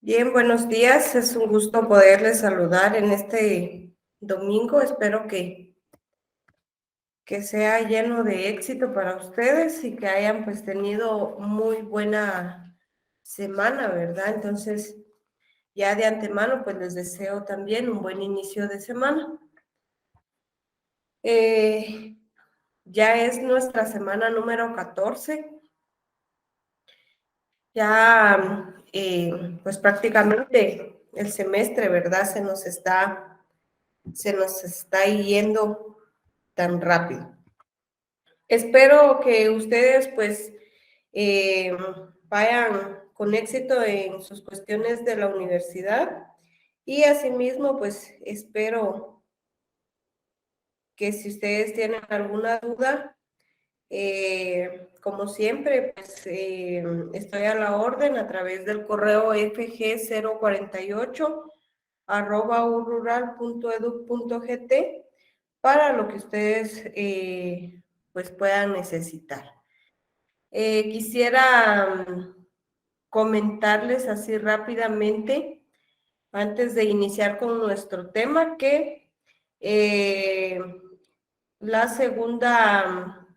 Bien, buenos días. Es un gusto poderles saludar en este domingo. Espero que sea lleno de éxito para ustedes y que hayan pues tenido muy buena semana, ¿verdad? Entonces, ya de antemano pues les deseo también un buen inicio de semana. Eh, ya es nuestra semana número 14. Ya pues prácticamente el semestre, ¿verdad? Se nos está yendo tan rápido. Espero que ustedes pues eh, vayan con éxito en sus cuestiones de la universidad y asimismo pues espero que si ustedes tienen alguna duda, como siempre, pues estoy a la orden a través del correo fg048 @urural.edu.gt para lo que ustedes pues puedan necesitar. Quisiera comentarles así rápidamente, antes de iniciar con nuestro tema, que eh, la segunda,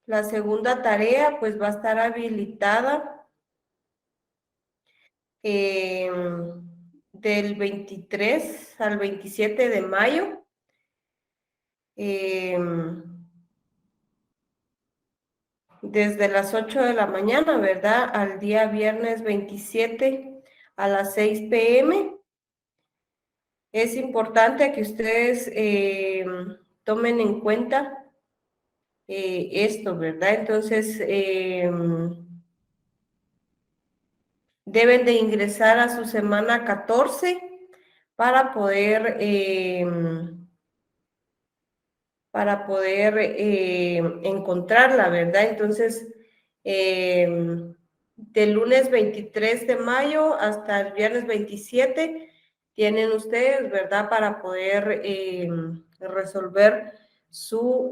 la segunda tarea pues va a estar habilitada eh, del 23 al 27 de mayo. Eh, desde las 8 de la mañana, ¿verdad? Al día viernes 27 a las 6 p.m. Es importante que ustedes tomen en cuenta esto, ¿verdad? Entonces, deben de ingresar a su semana 14 para poder, encontrarla, ¿verdad? Entonces, del lunes 23 de mayo hasta el viernes 27 tienen ustedes, ¿verdad? Para poder resolver su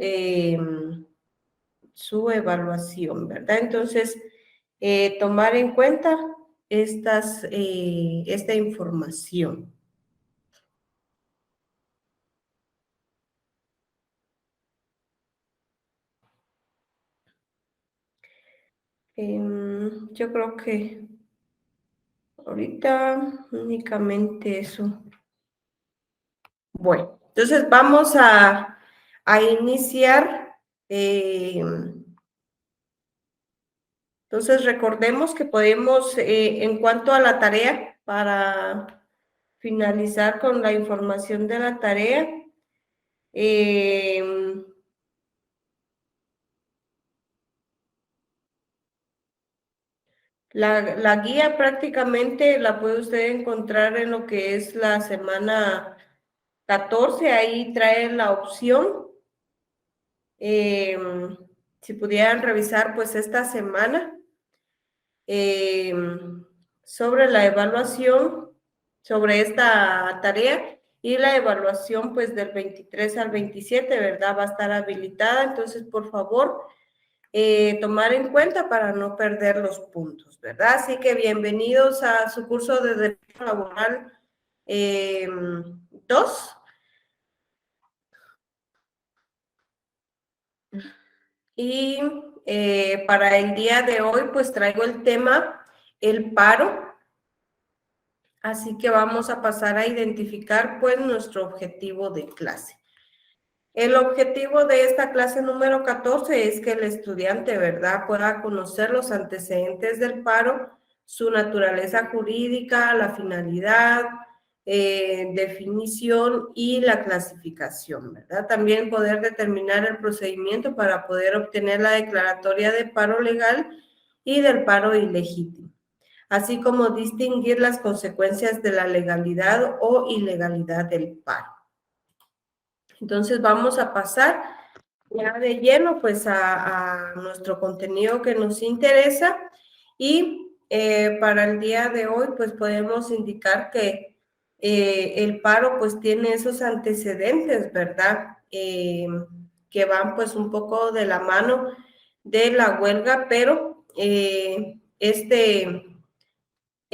evaluación, ¿verdad? Entonces, tomar en cuenta esta información. Yo creo que ahorita únicamente eso. Bueno, entonces vamos a iniciar. Entonces recordemos que podemos, en cuanto a la tarea, para finalizar con la información de la tarea, la guía prácticamente la puede usted encontrar en lo que es la semana 14, ahí trae la opción. Si pudieran revisar pues esta semana sobre la evaluación, sobre esta tarea y la evaluación pues del 23 al 27, ¿verdad? Va a estar habilitada, entonces por favor tomar en cuenta para no perder los puntos, ¿verdad? Así que bienvenidos a su curso de Derecho Laboral 2. Y para el día de hoy, pues traigo el tema, el paro. Así que vamos a pasar a identificar, pues, nuestro objetivo de clase. El objetivo de esta clase número 14 es que el estudiante, ¿verdad?, pueda conocer los antecedentes del paro, su naturaleza jurídica, la finalidad, definición y la clasificación, ¿verdad? También poder determinar el procedimiento para poder obtener la declaratoria de paro legal y del paro ilegítimo, así como distinguir las consecuencias de la legalidad o ilegalidad del paro. Entonces vamos a pasar ya de lleno pues a nuestro contenido que nos interesa y para el día de hoy pues podemos indicar que el paro pues tiene esos antecedentes, ¿verdad? Que van pues un poco de la mano de la huelga, pero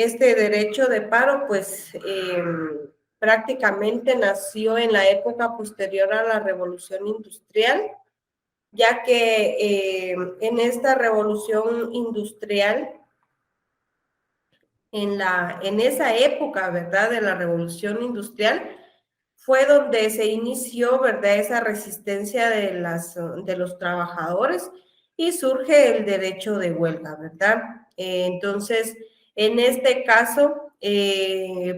este derecho de paro, pues prácticamente nació en la época posterior a la Revolución Industrial, ya que en esta Revolución Industrial, en esa época, ¿verdad?, de la Revolución Industrial, fue donde se inició, ¿verdad?, esa resistencia de los trabajadores y surge el derecho de huelga, ¿verdad? Entonces, en este caso,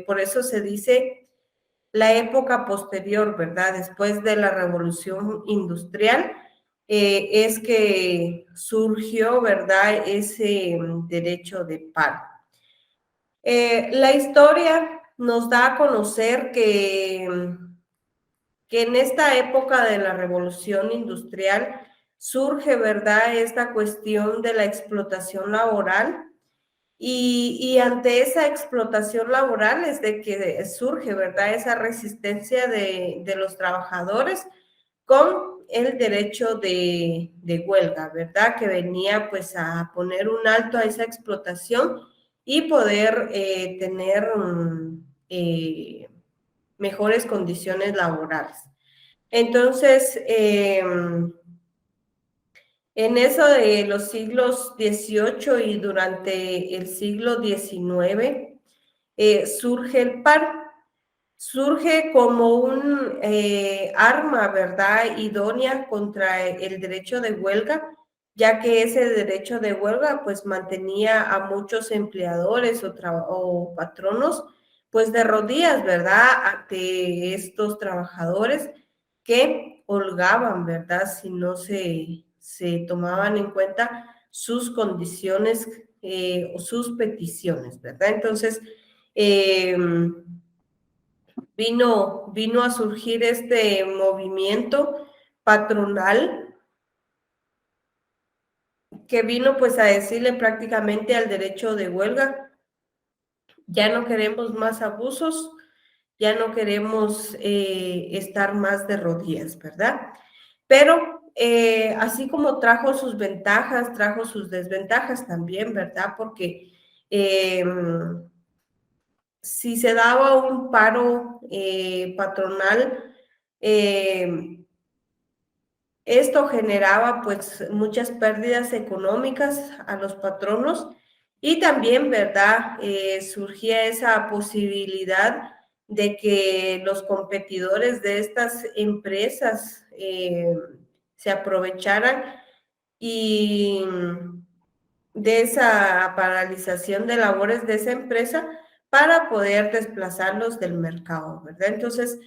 por eso se dice la época posterior, ¿verdad? Después de la Revolución Industrial, es que surgió, ¿verdad?, ese derecho de paro. La historia nos da a conocer que en esta época de la revolución industrial surge, ¿verdad?, esta cuestión de la explotación laboral y ante esa explotación laboral es de que surge, ¿verdad?, esa resistencia de los trabajadores con el derecho de huelga, ¿verdad?, que venía pues a poner un alto a esa explotación y poder tener mejores condiciones laborales. Entonces, en eso de los siglos XVIII y durante el siglo XIX, surge el paro. Surge como un arma, ¿verdad?, idónea contra el derecho de huelga, ya que ese derecho de huelga pues mantenía a muchos empleadores o patronos pues de rodillas, ¿verdad?, ante estos trabajadores que holgaban, ¿verdad?, si no se tomaban en cuenta sus condiciones o sus peticiones, ¿verdad? Entonces, vino a surgir este movimiento patronal que vino pues a decirle prácticamente al derecho de huelga, ya no queremos más abusos, ya no queremos estar más de rodillas, ¿verdad? Pero así como trajo sus ventajas, trajo sus desventajas también, ¿verdad? Porque si se daba un paro patronal, esto generaba pues muchas pérdidas económicas a los patronos y también, ¿verdad? Surgía esa posibilidad de que los competidores de estas empresas se aprovecharan y de esa paralización de labores de esa empresa para poder desplazarlos del mercado, ¿verdad? Entonces,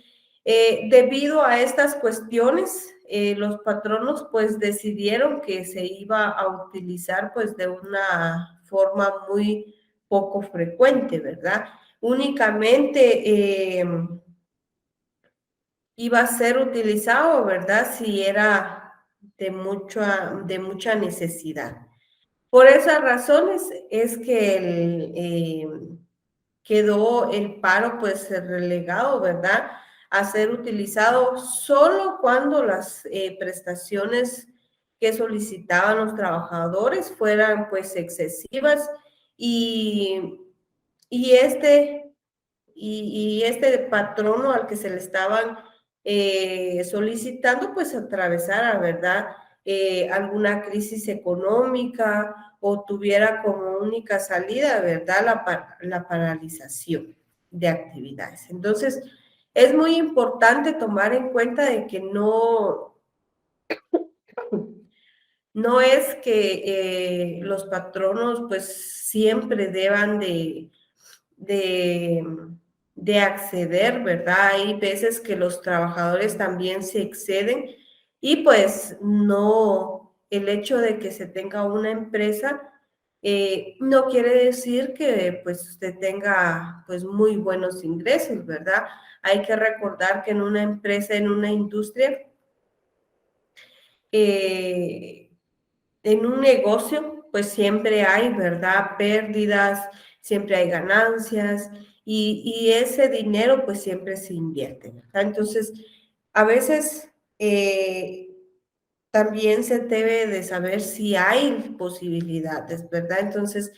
debido a estas cuestiones, los patronos pues decidieron que se iba a utilizar pues de una forma muy poco frecuente, ¿verdad? Únicamente iba a ser utilizado, ¿verdad? Si era de mucha necesidad. Por esas razones es que quedó el paro pues relegado, ¿verdad?, a ser utilizado solo cuando las prestaciones que solicitaban los trabajadores fueran pues excesivas y, y este, y este patrono al que se le estaban solicitando pues atravesara, ¿verdad?, alguna crisis económica o tuviera como única salida, ¿verdad?, la paralización de actividades. Entonces, es muy importante tomar en cuenta de que no es que los patronos pues siempre deban de, de acceder, ¿verdad? Hay veces que los trabajadores también se exceden y pues no, el hecho de que se tenga una empresa no quiere decir que pues usted tenga pues muy buenos ingresos, ¿verdad? Hay que recordar que en una empresa, en una industria, eh, en un negocio, pues siempre hay, ¿verdad?, pérdidas, siempre hay ganancias y ese dinero pues siempre se invierte, ¿verdad? Entonces, a veces también se debe de saber si hay posibilidades, ¿verdad? Entonces,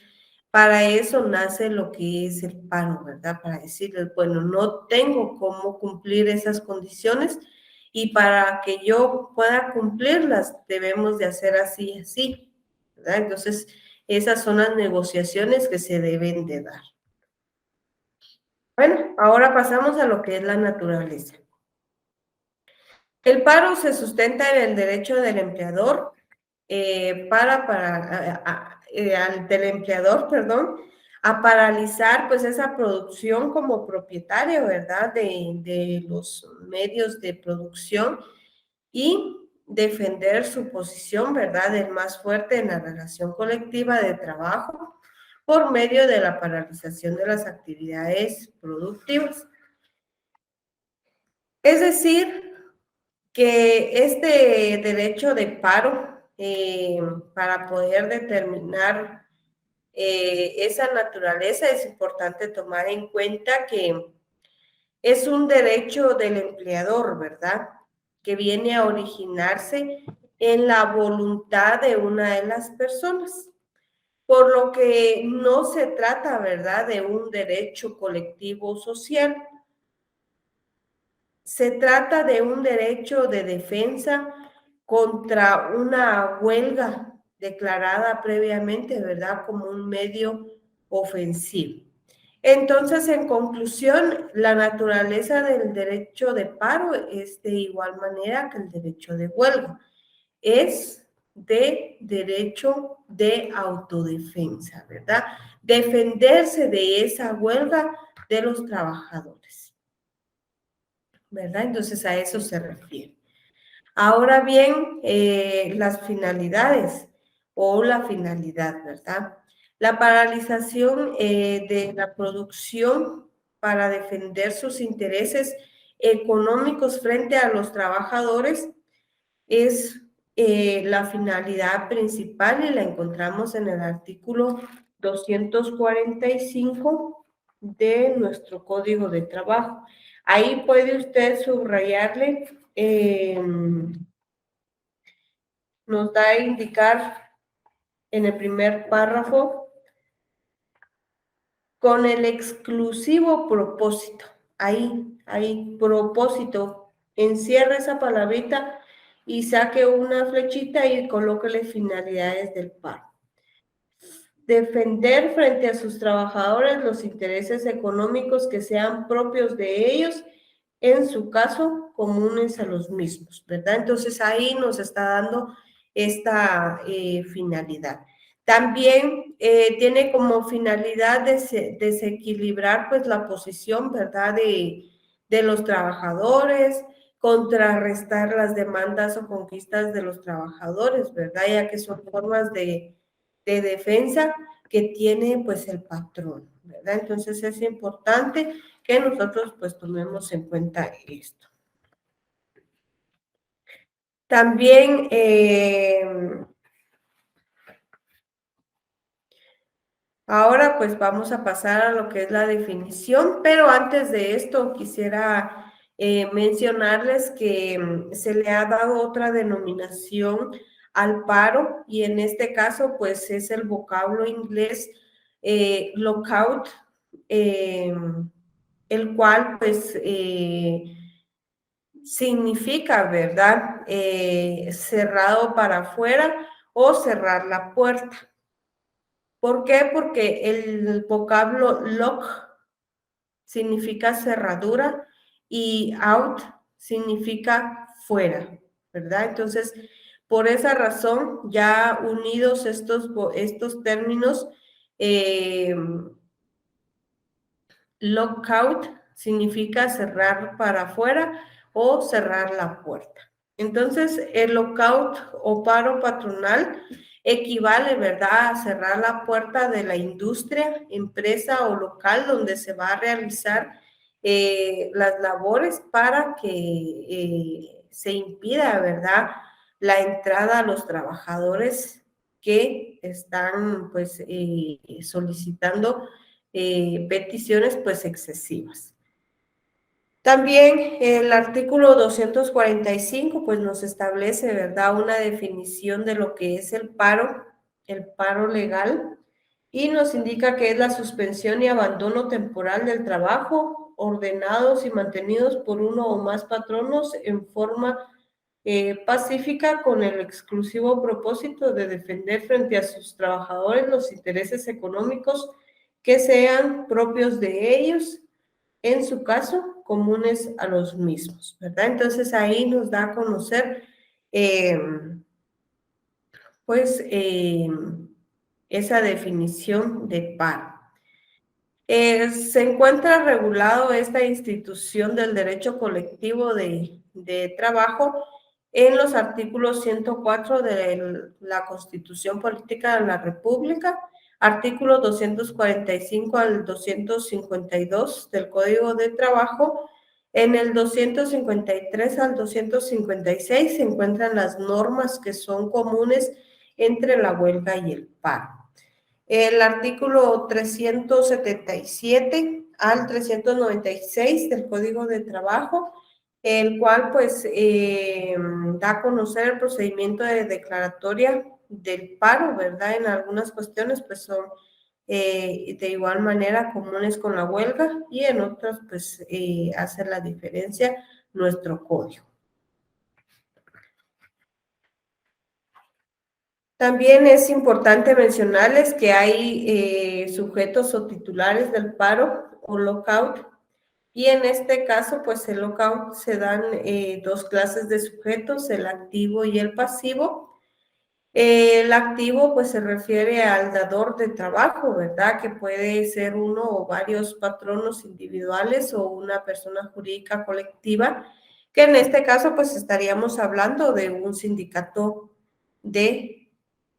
para eso nace lo que es el paro, ¿verdad? Para decirles, bueno, no tengo cómo cumplir esas condiciones y para que yo pueda cumplirlas debemos de hacer así y así, ¿verdad? Entonces, esas son las negociaciones que se deben de dar. Bueno, ahora pasamos a lo que es la naturaleza. El paro se sustenta en el derecho del empleador del empleador, perdón, a paralizar pues esa producción como propietario, ¿verdad? De los medios de producción y defender su posición, ¿verdad? Del más fuerte en la relación colectiva de trabajo por medio de la paralización de las actividades productivas. Es decir, que este derecho de paro, para poder determinar esa naturaleza, es importante tomar en cuenta que es un derecho del empleador, ¿verdad? Que viene a originarse en la voluntad de una de las personas, por lo que no se trata, ¿verdad?, de un derecho colectivo social. Se trata de un derecho de defensa contra una huelga declarada previamente, ¿verdad?, como un medio ofensivo. Entonces, en conclusión, la naturaleza del derecho de paro es de igual manera que el derecho de huelga. Es de derecho de autodefensa, ¿verdad? Defenderse de esa huelga de los trabajadores, ¿verdad? Entonces, a eso se refiere. Ahora bien, las finalidades o la finalidad, ¿verdad? La paralización de la producción para defender sus intereses económicos frente a los trabajadores es la finalidad principal y la encontramos en el artículo 245 de nuestro Código de Trabajo. Ahí puede usted subrayarle, nos da a indicar en el primer párrafo, con el exclusivo propósito. Ahí, propósito. Encierra esa palabrita y saque una flechita y colóquele finalidades del paro. Defender frente a sus trabajadores los intereses económicos que sean propios de ellos, en su caso, comunes a los mismos, ¿verdad? Entonces ahí nos está dando esta finalidad. También tiene como finalidad desequilibrar pues la posición, ¿verdad?, de los trabajadores, contrarrestar las demandas o conquistas de los trabajadores, ¿verdad? Ya que son formas de defensa que tiene pues el patrón, ¿verdad? Entonces es importante que nosotros pues tomemos en cuenta esto. También ahora pues vamos a pasar a lo que es la definición, pero antes de esto quisiera mencionarles que se le ha dado otra denominación al paro y en este caso pues es el vocablo inglés lockout, el cual pues significa, ¿verdad?, cerrado para afuera o cerrar la puerta. ¿Por qué? Porque el vocablo lock significa cerradura y out significa fuera, ¿verdad? Entonces, por esa razón, ya unidos estos términos, lockout significa cerrar para afuera o cerrar la puerta. Entonces, el lockout o paro patronal equivale, ¿verdad?, a cerrar la puerta de la industria, empresa o local donde se va a realizar las labores para que se impida, ¿verdad?, la entrada a los trabajadores que están, pues, solicitando peticiones, pues, excesivas. También el artículo 245, pues, nos establece, ¿verdad?, una definición de lo que es el paro legal, y nos indica que es la suspensión y abandono temporal del trabajo, ordenados y mantenidos por uno o más patronos en forma pacífica con el exclusivo propósito de defender frente a sus trabajadores los intereses económicos que sean propios de ellos, en su caso, comunes a los mismos, ¿verdad? Entonces ahí nos da a conocer, pues, esa definición de paro. Se encuentra regulado esta institución del derecho colectivo de trabajo en los artículos 104 de la Constitución Política de la República, artículos 245 al 252 del Código de Trabajo. En el 253 al 256 se encuentran las normas que son comunes entre la huelga y el paro. El artículo 377 al 396 del Código de Trabajo, el cual pues da a conocer el procedimiento de declaratoria del paro, ¿verdad? En algunas cuestiones pues son de igual manera comunes con la huelga y en otras pues hace la diferencia nuestro código. También es importante mencionarles que hay sujetos o titulares del paro o lockout, y en este caso, pues el lockout se dan dos clases de sujetos, el activo y el pasivo. El activo, pues se refiere al dador de trabajo, ¿verdad? Que puede ser uno o varios patronos individuales o una persona jurídica colectiva, que en este caso, pues estaríamos hablando de un sindicato de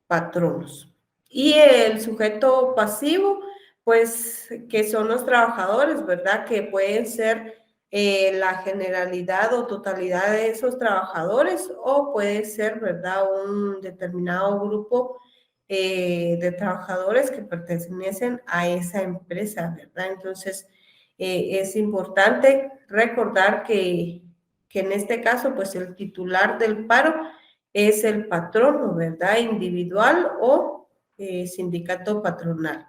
patronos. Y el sujeto pasivo, pues que son los trabajadores, ¿verdad? Que pueden ser la generalidad o totalidad de esos trabajadores o puede ser, ¿verdad? Un determinado grupo de trabajadores que pertenecen a esa empresa, ¿verdad? Entonces, es importante recordar que en este caso, pues el titular del paro es el patrono, ¿verdad? Individual o sindicato patronal.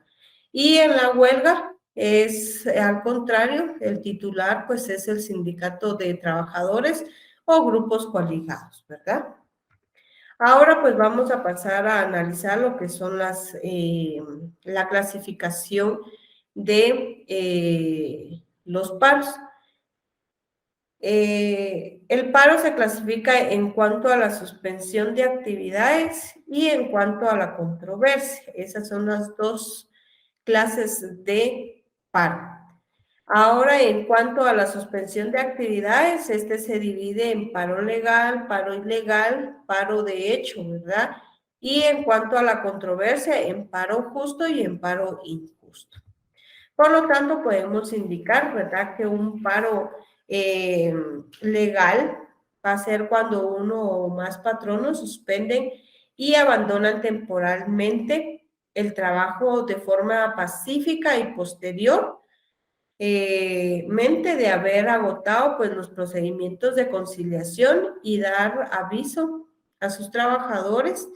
Y en la huelga es al contrario, el titular pues es el sindicato de trabajadores o grupos coaligados, ¿verdad? Ahora pues vamos a pasar a analizar lo que son la clasificación de los paros. El paro se clasifica en cuanto a la suspensión de actividades y en cuanto a la controversia. Esas son las dos clases de paro. Ahora, en cuanto a la suspensión de actividades, este se divide en paro legal, paro ilegal, paro de hecho, ¿verdad? Y en cuanto a la controversia, en paro justo y en paro injusto. Por lo tanto, podemos indicar, ¿verdad?, que un paro legal va a ser cuando uno o más patronos suspenden y abandonan temporalmente el trabajo de forma pacífica y posterior mente de haber agotado pues los procedimientos de conciliación y dar aviso a sus trabajadores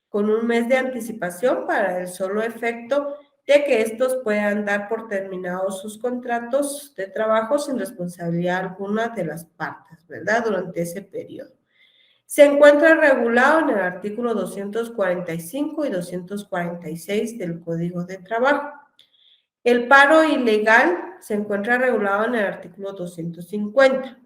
con un mes de anticipación para el solo efecto de que estos puedan dar por terminados sus contratos de trabajo sin responsabilidad alguna de las partes, ¿verdad? Durante ese periodo. Se encuentra regulado en el artículo 245 y 246 del Código de Trabajo. El paro ilegal se encuentra regulado en el artículo 250.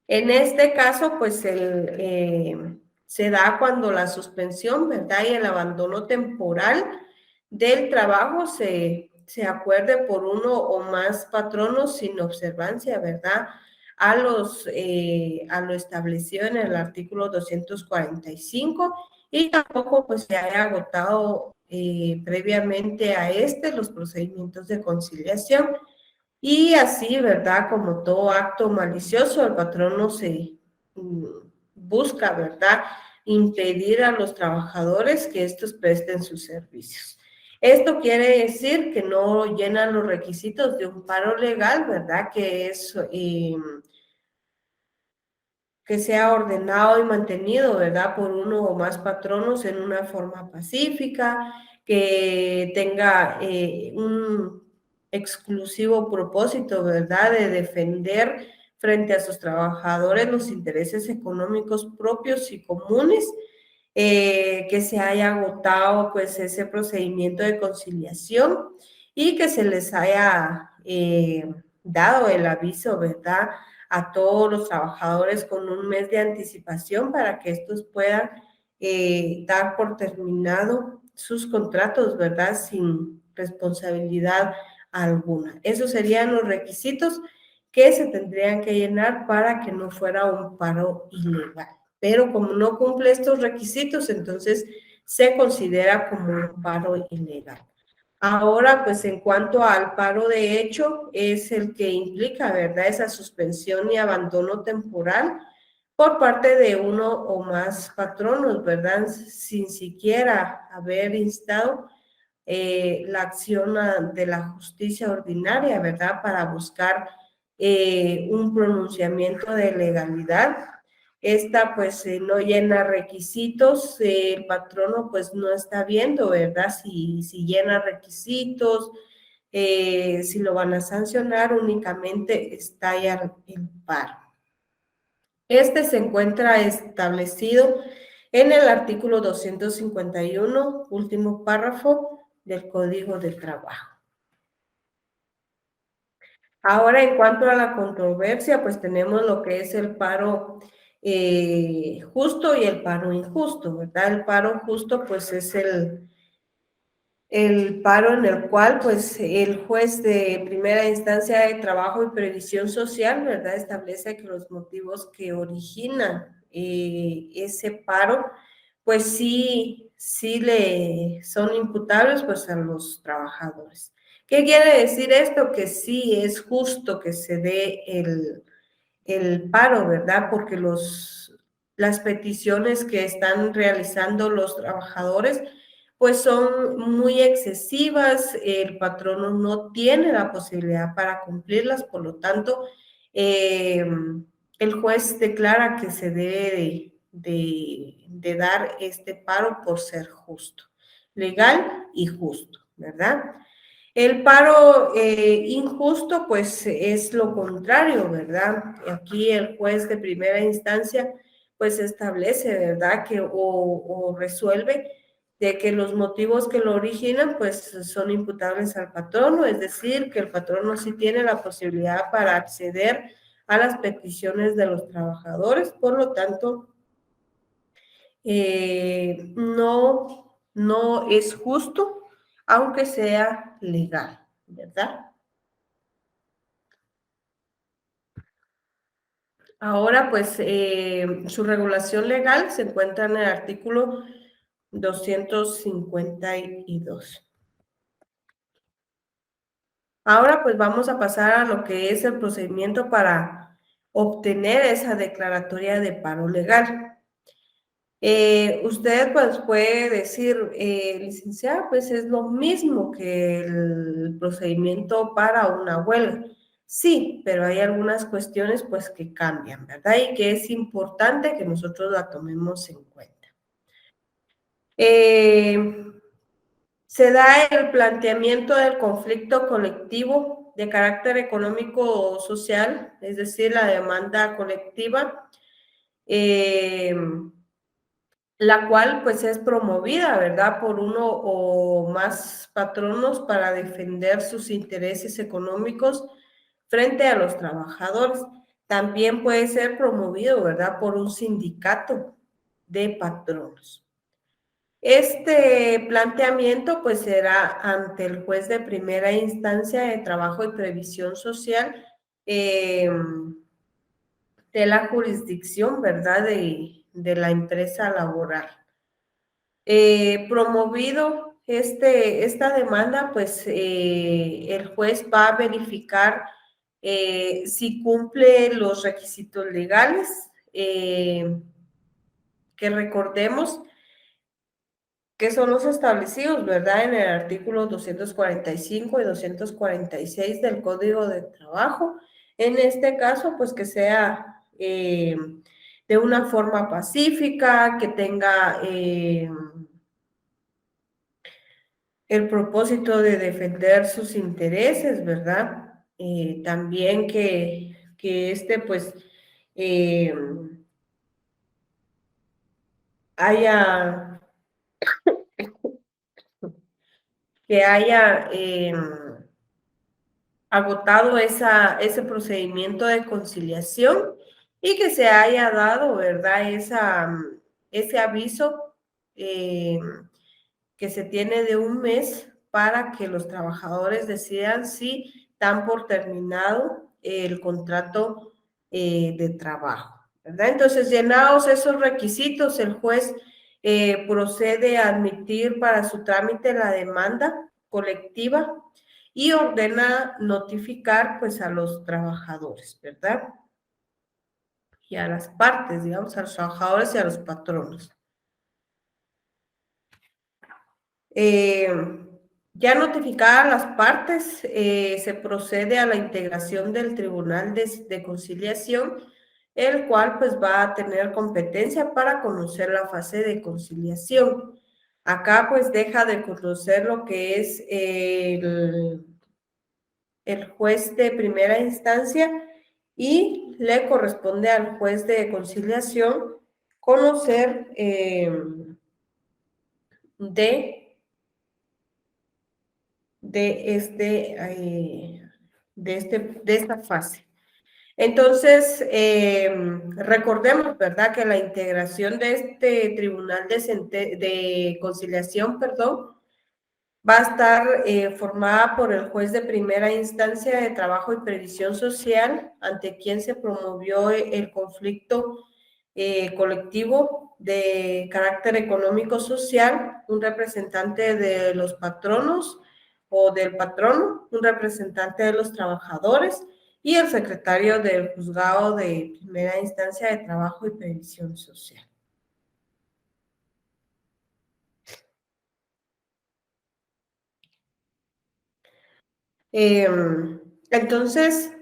En este caso, pues se da cuando la suspensión, ¿verdad? Y el abandono temporal del trabajo se acuerde por uno o más patronos sin observancia, ¿verdad? A lo establecido en el artículo 245 y tampoco pues se haya agotado previamente a los procedimientos de conciliación. Y así, ¿verdad? Como todo acto malicioso, el patrono se busca, ¿verdad? Impedir a los trabajadores que estos presten sus servicios. Esto quiere decir que no llenan los requisitos de un paro legal, ¿verdad? Que es que sea ordenado y mantenido, ¿verdad? Por uno o más patronos en una forma pacífica, que tenga un exclusivo propósito, ¿verdad?, de defender frente a sus trabajadores los intereses económicos propios y comunes, que se haya agotado pues ese procedimiento de conciliación y que se les haya dado el aviso, ¿verdad?, a todos los trabajadores con un mes de anticipación para que estos puedan dar por terminado sus contratos, ¿verdad?, sin responsabilidad alguna. Esos serían los requisitos que se tendrían que llenar para que no fuera un paro ilegal. Pero como no cumple estos requisitos, entonces se considera como un paro ilegal. Ahora, pues en cuanto al paro de hecho, es el que implica, ¿verdad?, esa suspensión y abandono temporal por parte de uno o más patronos, ¿verdad?, sin siquiera haber instado la acción de la justicia ordinaria, ¿verdad?, para buscar un pronunciamiento de legalidad. Esta pues no llena requisitos, el patrono pues no está viendo, ¿verdad?, si llena requisitos, si lo van a sancionar, únicamente estalla el paro. Este se encuentra establecido en el artículo 251, último párrafo del Código del Trabajo. Ahora, en cuanto a la controversia, pues tenemos lo que es el paro justo y el paro injusto, ¿verdad? El paro justo, pues es el paro en el cual, pues, el juez de primera instancia de trabajo y previsión social, ¿verdad?, establece que los motivos que originan ese paro, pues sí le son imputables, pues, a los trabajadores. ¿Qué quiere decir esto? Que sí es justo que se dé el paro, ¿verdad? Porque las peticiones que están realizando los trabajadores, pues son muy excesivas, el patrono no tiene la posibilidad para cumplirlas, por lo tanto, el juez declara que se debe de dar este paro por ser justo, legal y justo, ¿verdad? El paro injusto, pues es lo contrario, ¿verdad? Aquí el juez de primera instancia, pues establece, ¿verdad?, que o resuelve de que los motivos que lo originan, pues son imputables al patrono, es decir, que el patrono sí tiene la posibilidad para acceder a las peticiones de los trabajadores, por lo tanto, no es justo, aunque sea legal, ¿verdad? Ahora, pues, su regulación legal se encuentra en el artículo 252. Ahora, pues, vamos a pasar a lo que es el procedimiento para obtener esa declaratoria de paro legal. Usted, pues, puede decir, licenciada, pues, es lo mismo que el procedimiento para una huelga. Sí, pero hay algunas cuestiones, pues, que cambian, ¿verdad? Y que es importante que nosotros la tomemos en cuenta. Se da el planteamiento del conflicto colectivo de carácter económico o social, es decir, la demanda colectiva, la cual pues es promovida, ¿verdad?, por uno o más patronos para defender sus intereses económicos frente a los trabajadores. También puede ser promovido, ¿verdad?, por un sindicato de patronos. Este planteamiento pues será ante el juez de primera instancia de trabajo y previsión social de la jurisdicción, ¿verdad?, de la empresa laboral. Promovido esta demanda, pues el juez va a verificar si cumple los requisitos legales, que recordemos que son los establecidos, ¿verdad?, en el artículo 245 y 246 del Código de Trabajo. En este caso, pues que sea de una forma pacífica, que tenga el propósito de defender sus intereses, ¿verdad? También que pues haya agotado ese procedimiento de conciliación y que se haya dado, ¿verdad? Ese aviso que se tiene de un mes para que los trabajadores decidan si dan por terminado el contrato de trabajo, ¿verdad? Entonces, llenados esos requisitos, el juez procede a admitir para su trámite la demanda colectiva y ordena notificar pues a los trabajadores, ¿verdad? Y a las partes, digamos, a los trabajadores y a los patronos. Ya notificadas las partes, se procede a la integración del Tribunal de Conciliación, el cual pues va a tener competencia para conocer la fase de conciliación. Acá pues deja de conocer lo que es el juez de primera instancia y le corresponde al juez de conciliación conocer de esta fase. Entonces, recordemos, ¿verdad?, que la integración de este tribunal de conciliación, perdón, va a estar formada por el juez de primera instancia de trabajo y previsión social, ante quien se promovió el conflicto colectivo de carácter económico-social, un representante de los patronos o del patrono, un representante de los trabajadores y el secretario del juzgado de primera instancia de trabajo y previsión social. Entonces,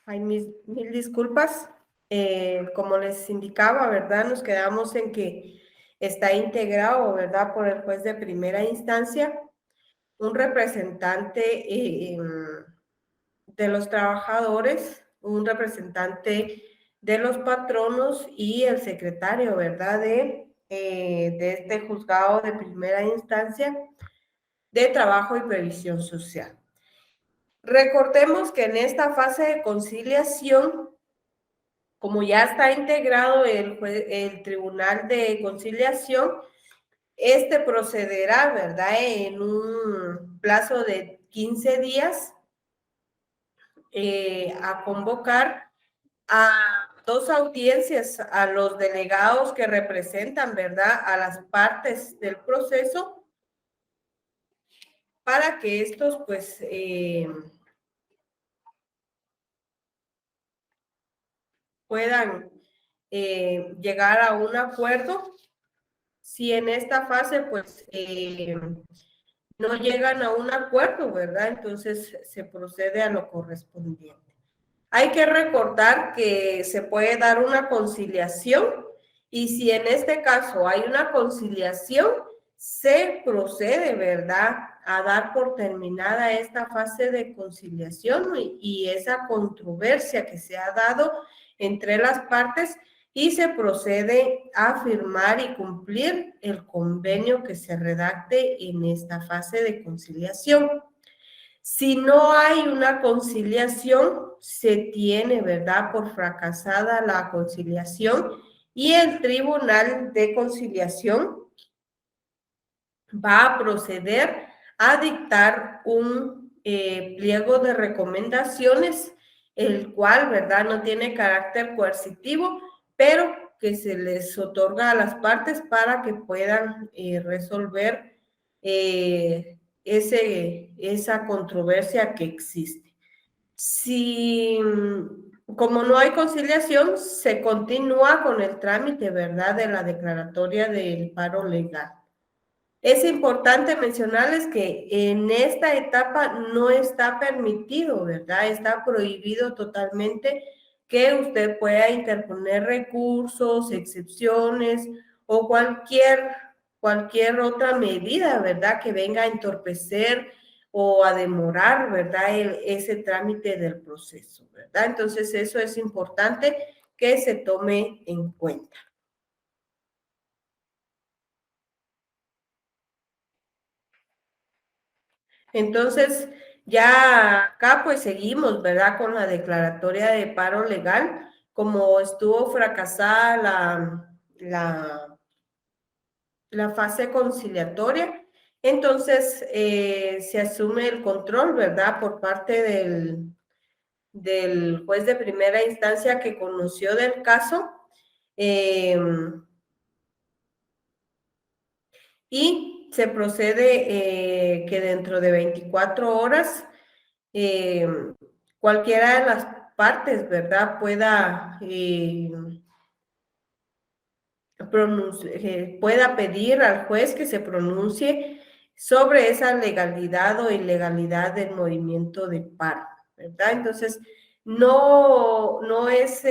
hay mil disculpas. Como les indicaba, ¿verdad? Nos quedamos en que está integrado, ¿verdad? Por el juez de primera instancia, un representante de los trabajadores, un representante de los patronos y el secretario, ¿verdad? De este juzgado de primera instancia de trabajo y previsión social. Recordemos que en esta fase de conciliación, como ya está integrado el Tribunal de Conciliación, este procederá, ¿verdad?, en un plazo de 15 días a convocar a 2 audiencias a los delegados que representan, ¿verdad?, a las partes del proceso para que estos, pues, puedan llegar a un acuerdo. Si en esta fase, pues, no llegan a un acuerdo, ¿verdad? Entonces se procede a lo correspondiente. Hay que recordar que se puede dar una conciliación y si en este caso hay una conciliación, se procede, ¿verdad?, a dar por terminada esta fase de conciliación y esa controversia que se ha dado entre las partes y se procede a firmar y cumplir el convenio que se redacte en esta fase de conciliación. Si no hay una conciliación, se tiene, ¿verdad?, por fracasada la conciliación y el Tribunal de Conciliación va a proceder a dictar un pliego de recomendaciones, el cual, ¿verdad?, no tiene carácter coercitivo, pero que se les otorga a las partes para que puedan resolver esa controversia que existe. Si, como no hay conciliación, se continúa con el trámite, ¿verdad?, de la declaratoria del paro legal. Es importante mencionarles que en esta etapa no está permitido, ¿verdad? Está prohibido totalmente que usted pueda interponer recursos, excepciones o cualquier otra medida, ¿verdad?, que venga a entorpecer o a demorar, ¿verdad?, ese trámite del proceso, ¿verdad? Entonces, eso es importante que se tome en cuenta. Entonces, ya acá pues seguimos, ¿verdad? Con la declaratoria de paro legal, como estuvo fracasada la fase conciliatoria, entonces se asume el control, ¿verdad? Por parte del juez de primera instancia que conoció del caso. Y se procede que dentro de 24 horas cualquiera de las partes, ¿verdad?, pueda pedir al juez que se pronuncie sobre esa legalidad o ilegalidad del movimiento de paro, ¿verdad? Entonces, no es...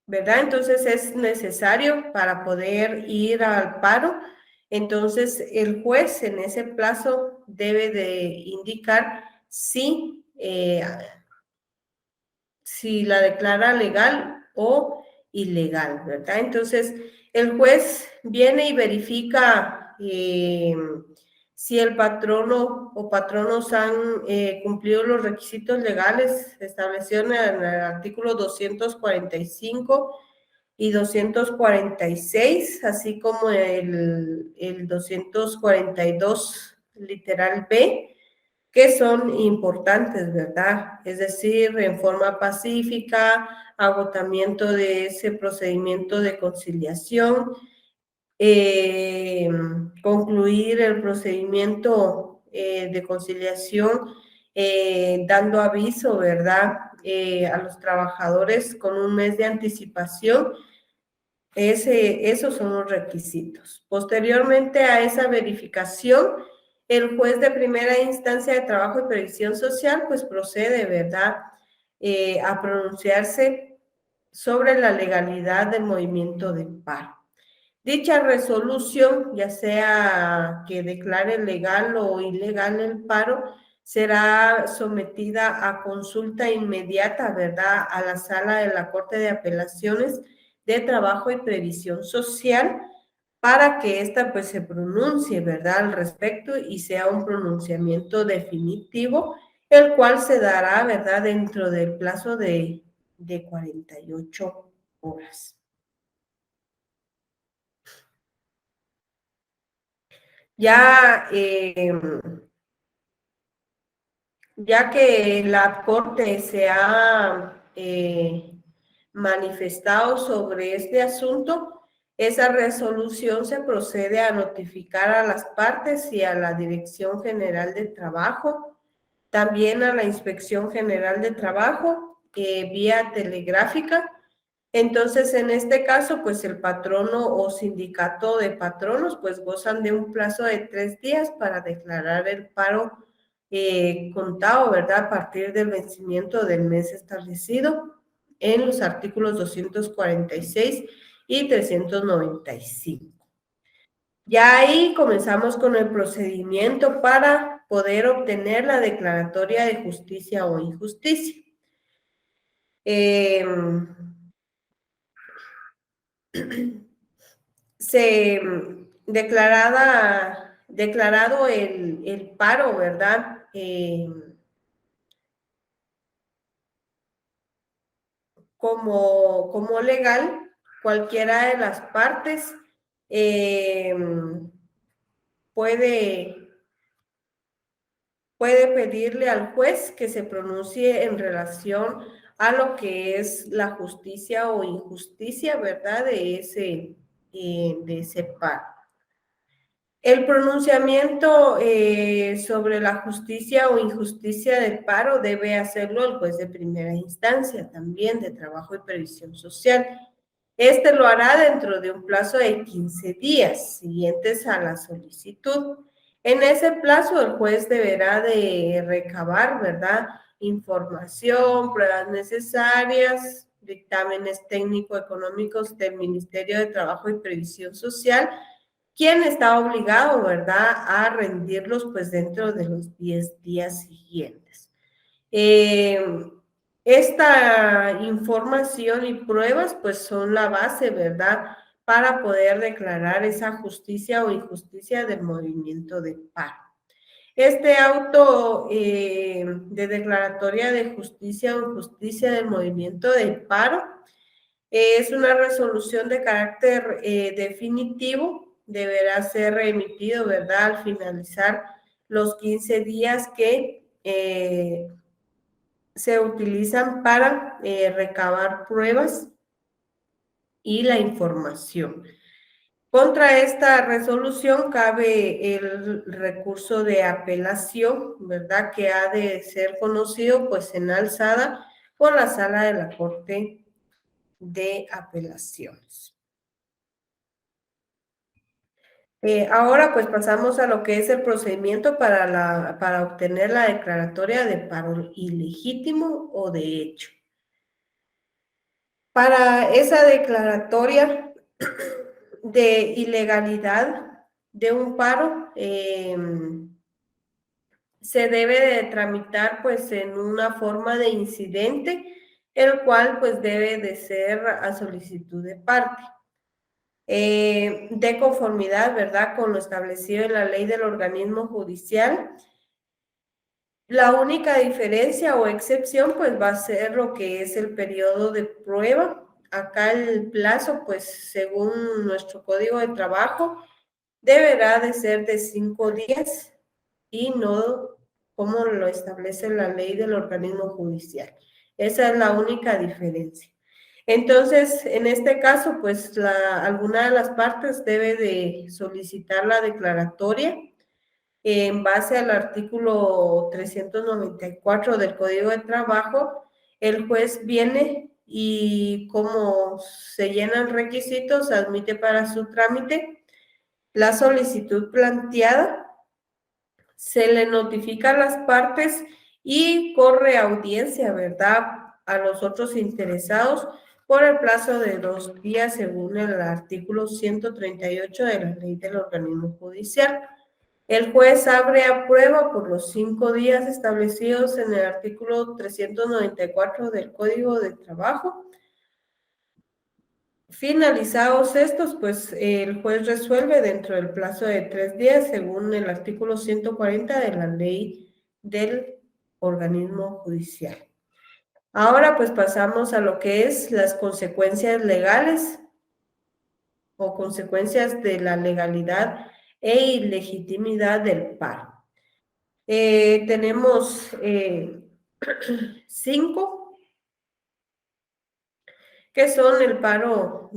¿verdad? Entonces es necesario para poder ir al paro. Entonces el juez en ese plazo debe de indicar si la declara legal o ilegal, ¿verdad? Entonces el juez viene y verifica si el patrono o patronos han cumplido los requisitos legales establecidos en el artículo 245 y 246, así como el 242 literal B, que son importantes, ¿verdad? Es decir, en forma pacífica, agotamiento de ese procedimiento de conciliación, concluir el procedimiento de conciliación dando aviso, ¿verdad?, a los trabajadores con un mes de anticipación. Esos son los requisitos. Posteriormente a esa verificación, el juez de primera instancia de trabajo y previsión social, pues procede, ¿verdad?, a pronunciarse sobre la legalidad del movimiento de paro. Dicha resolución, ya sea que declare legal o ilegal el paro, será sometida a consulta inmediata, ¿verdad?, a la sala de la Corte de Apelaciones de Trabajo y Previsión Social para que ésta pues se pronuncie, ¿verdad?, al respecto y sea un pronunciamiento definitivo, el cual se dará, ¿verdad?, dentro del plazo de 48 horas. Ya, ya que la Corte se ha manifestado sobre este asunto, esa resolución se procede a notificar a las partes y a la Dirección General de Trabajo, también a la Inspección General de Trabajo, vía telegráfica. Entonces, en este caso, pues el patrono o sindicato de patronos, pues gozan de un plazo de 3 días para declarar el paro contado, ¿verdad?, a partir del vencimiento del mes establecido en los artículos 246 y 395. Ya ahí comenzamos con el procedimiento para poder obtener la declaratoria de justicia o injusticia. Se declarado el paro, ¿verdad? Como legal, cualquiera de las partes puede pedirle al juez que se pronuncie en relación a lo que es la justicia o injusticia, ¿verdad? De ese paro. El pronunciamiento sobre la justicia o injusticia del paro debe hacerlo el juez de primera instancia, también de trabajo y previsión social. Este lo hará dentro de un plazo de 15 días siguientes a la solicitud. En ese plazo, el juez deberá de recabar, ¿verdad?, información, pruebas necesarias, dictámenes técnico-económicos del Ministerio de Trabajo y Previsión Social, quien está obligado, ¿verdad?, a rendirlos pues dentro de los 10 días siguientes. Esta información y pruebas pues son la base, ¿verdad?, para poder declarar esa justicia o injusticia del movimiento de paro. Este auto de declaratoria de justicia o injusticia del movimiento de paro es una resolución de carácter definitivo, deberá ser emitido, ¿verdad?, al finalizar los 15 días que se utilizan para recabar pruebas y la información. Contra esta resolución cabe el recurso de apelación, ¿verdad?, que ha de ser conocido pues en alzada por la Sala de la Corte de Apelaciones. Ahora pues pasamos a lo que es el procedimiento para obtener la declaratoria de paro ilegítimo o de hecho. Para esa declaratoria de ilegalidad de un paro, se debe de tramitar pues en una forma de incidente, el cual pues debe de ser a solicitud de parte. De conformidad, ¿verdad?, con lo establecido en la ley del organismo judicial. La única diferencia o excepción, pues, va a ser lo que es el periodo de prueba. Acá el plazo, pues, según nuestro Código de Trabajo, deberá de ser de 5 días y no como lo establece la ley del organismo judicial. Esa es la única diferencia. Entonces, en este caso, pues alguna de las partes debe de solicitar la declaratoria en base al artículo 394 del Código de Trabajo. El juez viene y como se llenan requisitos, admite para su trámite la solicitud planteada, se le notifica a las partes y corre audiencia, ¿verdad?, a los otros interesados por el plazo de 2 días según el artículo 138 de la ley del organismo judicial. El juez abre a prueba por los 5 días establecidos en el artículo 394 del Código de Trabajo. Finalizados estos, pues el juez resuelve dentro del plazo de 3 días según el artículo 140 de la ley del organismo judicial. Ahora pues pasamos a lo que es las consecuencias legales o consecuencias de la legalidad e ilegitimidad del paro. Tenemos 5 que son el paro,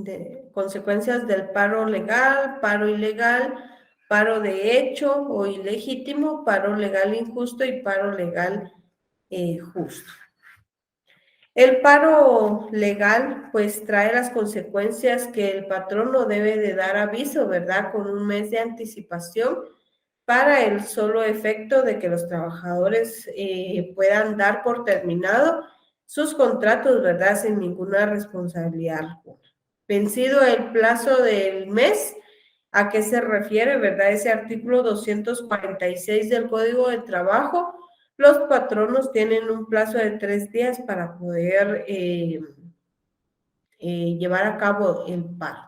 consecuencias del paro legal, paro ilegal, paro de hecho o ilegítimo, paro legal injusto y paro legal justo. El paro legal pues trae las consecuencias que el patrono debe de dar aviso, ¿verdad?, con un mes de anticipación para el solo efecto de que los trabajadores puedan dar por terminado sus contratos, ¿verdad?, sin ninguna responsabilidad alguna. Vencido el plazo del mes, ¿a qué se refiere, verdad? Ese artículo 246 del Código de Trabajo, los patronos tienen un plazo de 3 días para poder llevar a cabo el paro.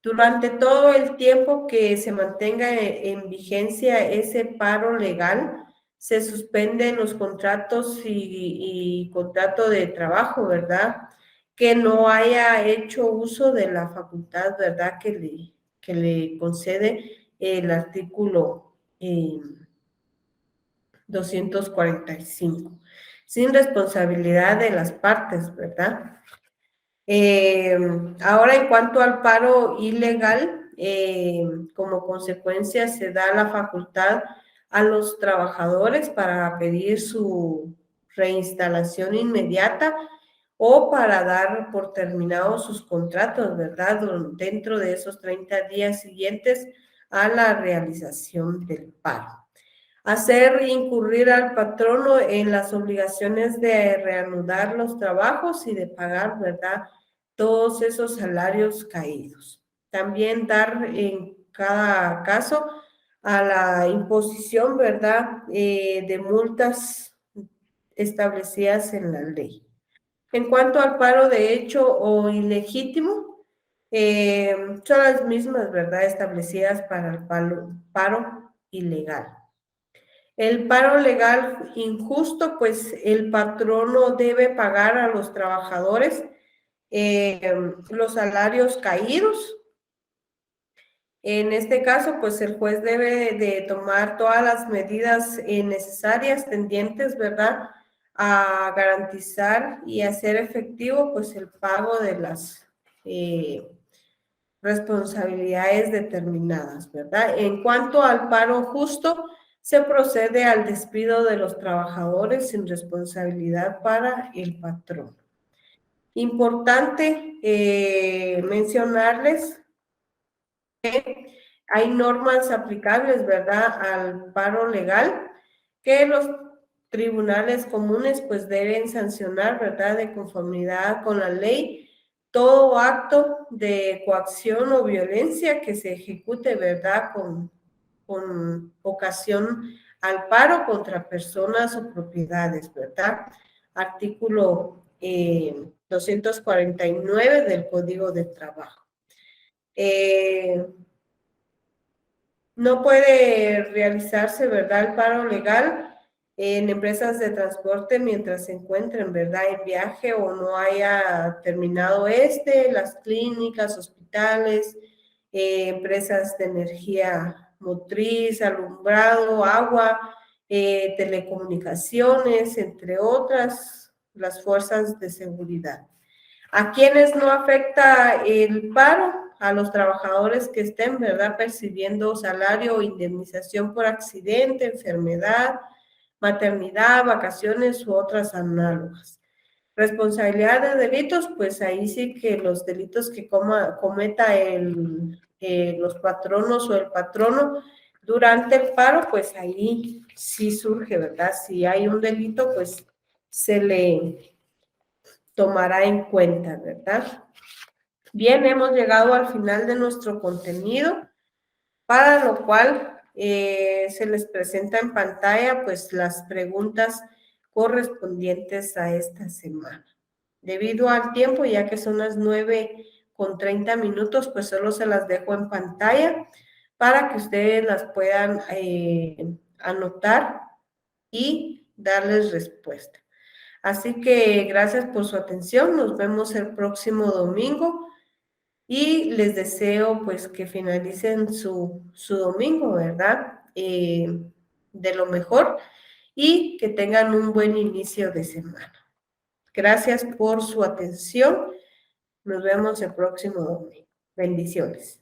Durante todo el tiempo que se mantenga en vigencia ese paro legal, se suspenden los contratos y contrato de trabajo, ¿verdad? Que no haya hecho uso de la facultad, ¿verdad? Que le concede el artículo 245, sin responsabilidad de las partes, ¿verdad? Ahora, en cuanto al paro ilegal, como consecuencia se da la facultad a los trabajadores para pedir su reinstalación inmediata o para dar por terminados sus contratos, ¿verdad? Dentro de esos 30 días siguientes a la realización del paro. Hacer incurrir al patrono en las obligaciones de reanudar los trabajos y de pagar, ¿verdad? Todos esos salarios caídos. También dar en cada caso a la imposición, ¿verdad? De multas establecidas en la ley. En cuanto al paro de hecho o ilegítimo, son las mismas, ¿verdad? Establecidas para el paro ilegal. El paro legal injusto, pues el patrono debe pagar a los trabajadores los salarios caídos. En este caso, pues el juez debe de tomar todas las medidas necesarias, tendientes, ¿verdad?, a garantizar y hacer efectivo, pues, el pago de las responsabilidades determinadas, ¿verdad? En cuanto al paro justo, se procede al despido de los trabajadores sin responsabilidad para el patrón. Importante mencionarles que hay normas aplicables, ¿verdad?, al paro legal que los tribunales comunes pues deben sancionar, ¿verdad?, de conformidad con la ley, todo acto de coacción o violencia que se ejecute, ¿verdad?, con ocasión al paro contra personas o propiedades, ¿verdad? Artículo 249 del Código de Trabajo. No puede realizarse, ¿verdad?, el paro legal en empresas de transporte mientras se encuentren, ¿verdad?, en viaje o no haya terminado las clínicas, hospitales, empresas de energía motriz, alumbrado, agua, telecomunicaciones, entre otras, las fuerzas de seguridad. ¿A quiénes no afecta el paro? A los trabajadores que estén, ¿verdad?, percibiendo salario o indemnización por accidente, enfermedad, maternidad, vacaciones u otras análogas. Responsabilidad de delitos, pues ahí sí que los delitos que cometa los patronos o el patrono durante el paro, pues ahí sí surge, ¿verdad? Si hay un delito, pues se le tomará en cuenta, ¿verdad? Bien, hemos llegado al final de nuestro contenido, para lo cual se les presenta en pantalla pues las preguntas correspondientes a esta semana. Debido al tiempo, ya que son las 9:30, pues solo se las dejo en pantalla para que ustedes las puedan anotar y darles respuesta. Así que gracias por su atención, nos vemos el próximo domingo y les deseo pues que finalicen su domingo, ¿verdad? De lo mejor y que tengan un buen inicio de semana. Gracias por su atención, nos vemos el próximo domingo. Bendiciones.